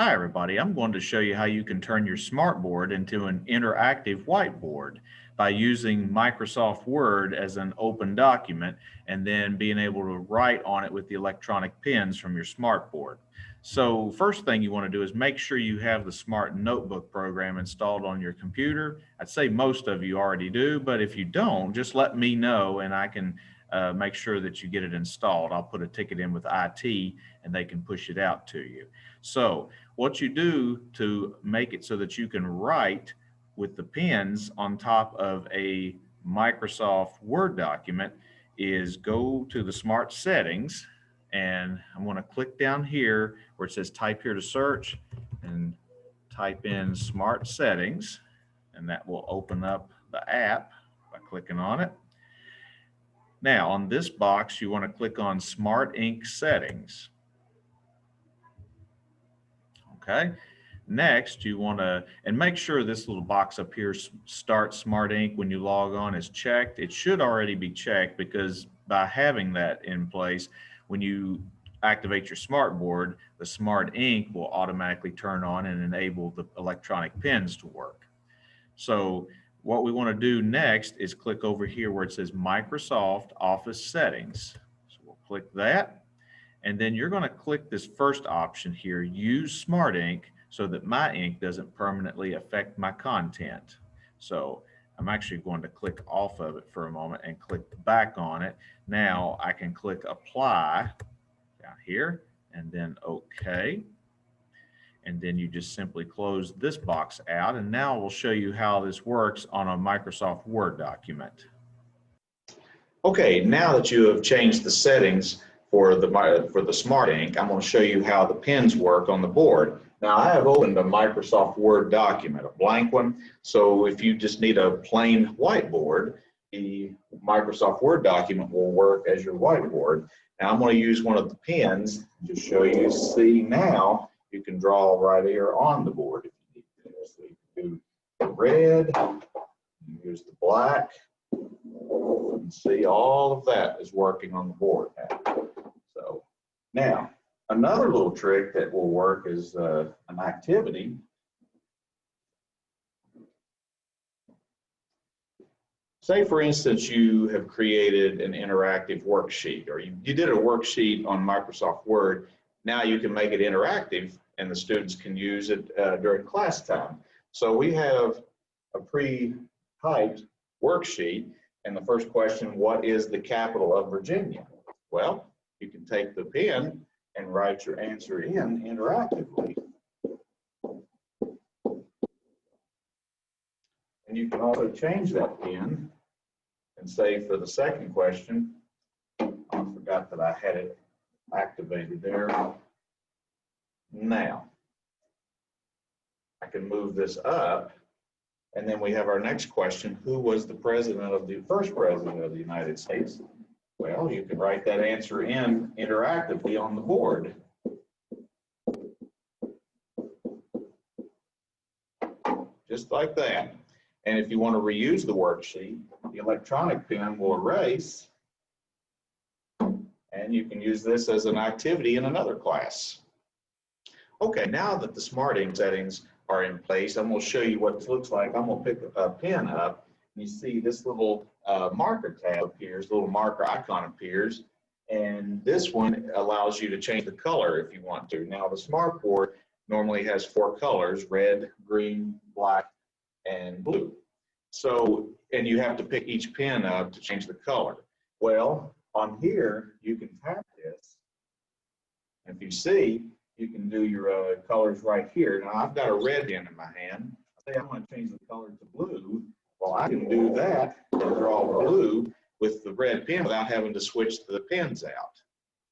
Hi everybody, I'm going to show you how you can turn your smartboard into an interactive whiteboard by using Microsoft Word as an open document and then being able to write on it with the electronic pens from your smartboard. So first thing you want to do is make sure you have the Smart Notebook program installed on your computer. I'd say most of you already do, but if you don't, just let me know and I can make sure that you get it installed. I'll put a ticket in with IT and they can push it out to you. So what you do to make it so that you can write with the pens on top of a Microsoft Word document is go to the Smart Settings, and I'm going to click down here where it says type here to search and type in Smart Settings, and that will open up the app by clicking on it. Now on this box you want to click on Smart Ink Settings. Okay. Next, you want to, and make sure this little box up here, Start Smart Ink, when you log on is checked. It should already be checked because by having that in place, when you activate your smartboard, the Smart Ink will automatically turn on and enable the electronic pens to work. So what we want to do next is click over here where it says Microsoft Office Settings. So we'll click that. And then you're going to click this first option here, Use Smart Ink, so that my ink doesn't permanently affect my content. So I'm actually going to click off of it for a moment and click back on it. Now I can click Apply down here and then OK. And then you just simply close this box out. And now we'll show you how this works on a Microsoft Word document. Okay, now that you have changed the settings for the Smart Ink, I'm going to show you how the pens work on the board. Now I have opened a Microsoft Word document, a blank one, so if you just need a plain whiteboard, the Microsoft Word document will work as your whiteboard. Now I'm going to use one of the pens to show you. See, now you can draw right here on the board if you need to. So you can do the red, use the black, and see all of that is working on the board now. So now another little trick that will work is an activity. Say for instance you have created an interactive worksheet, or you did a worksheet on Microsoft Word. Now you can make it interactive and the students can use it during class time. So we have a pre-typed worksheet, and the first question, what is the capital of Virginia? Well, you can take the pen and write your answer in interactively. And you can also change that pen and say for the second question, I forgot that I had it activated there. Now, I can move this up, and then we have our next question, who was the first president of the United States? Well, you can write that answer in interactively on the board. Just like that. And if you want to reuse the worksheet, the electronic pen will erase, and you can use this as an activity in another class. Okay, now that the Smart Ink settings are in place, I'm going to show you what this looks like. I'm going to pick a pen up, and you see this little marker tab appears, little marker icon appears, and this one allows you to change the color if you want to. Now the smartboard normally has 4 colors, red, green, black, and blue. So, and you have to pick each pen up to change the color. Well, on here, you can tap this, and if you see, you can do your colors right here. Now I've got a red pen in my hand. Say I want to change the color to blue. Well, I can do that and draw blue with the red pen without having to switch the pens out.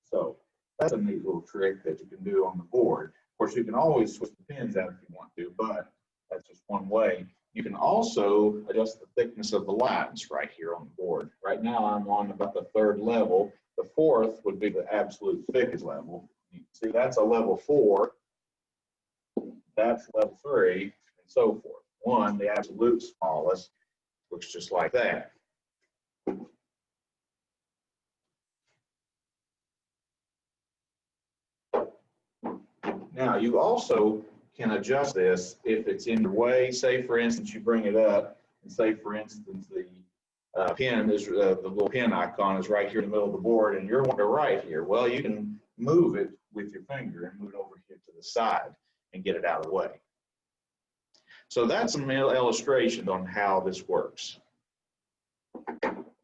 So that's a neat little trick that you can do on the board. Of course, you can always switch the pens out if you want to, but that's just one way. You can also adjust the thickness of the lines right here on the board. Right now I'm on about the 3rd level. The 4th would be the absolute thickest level. You can see that's a level 4, that's level 3, and so forth. 1, the absolute smallest, looks just like that. Now, you also can adjust this if it's in your way. Say, for instance, you bring it up, and say, for instance, the pen is the little pen icon is right here in the middle of the board, and you're wanting to write here. Well, you can move it with your finger and move it over here to the side and get it out of the way. So that's some illustrations on how this works.